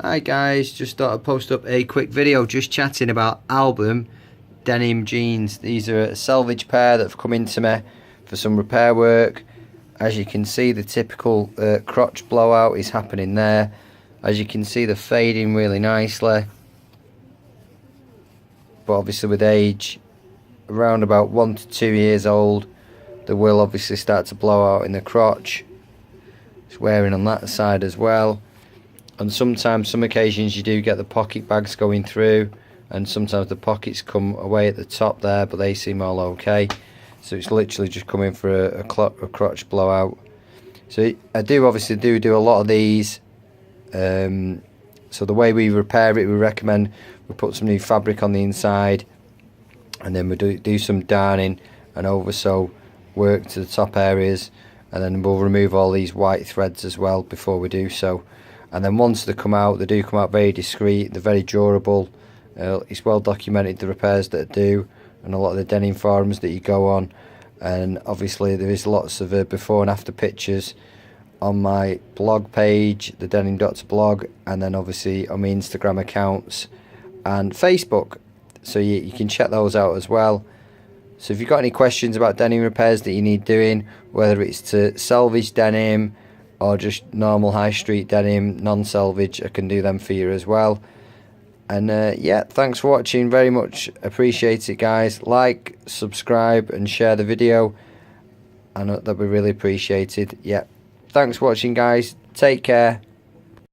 Hi guys, just thought I'd post up a quick video just chatting about ALBAM denim jeans. These are a selvage pair that have come into me for some repair work. As you can see, the typical crotch blowout is happening there. As you can see, they're fading really nicely, but obviously with age, around about 1 to 2 years old, they will obviously start to blow out in the crotch. It's wearing on that side as well. And sometimes, some occasions, you do get the pocket bags going through, and sometimes the pockets come away at the top there, but they seem all okay. So it's literally just coming for a crotch blowout. So I do obviously do a lot of these. So the way we repair it, we recommend we put some new fabric on the inside, and then we do some darning and oversew work to the top areas, and then we'll remove all these white threads as well before we do so. And then once they come out, they do come out very discreet, they're very durable. It's well documented, the repairs that I do, and a lot of the denim forums that you go on. And obviously there is lots of before and after pictures on my blog page, the Denim Doctor blog, and then obviously on my Instagram accounts and Facebook. So you can check those out as well. So if you've got any questions about denim repairs that you need doing, whether it's to selvage denim or just normal high street denim, non-selvage, I can do them for you as well. And yeah, thanks for watching, very much appreciate it guys. Like, subscribe and share the video, and that'd be really appreciated. Yeah, thanks for watching guys, take care.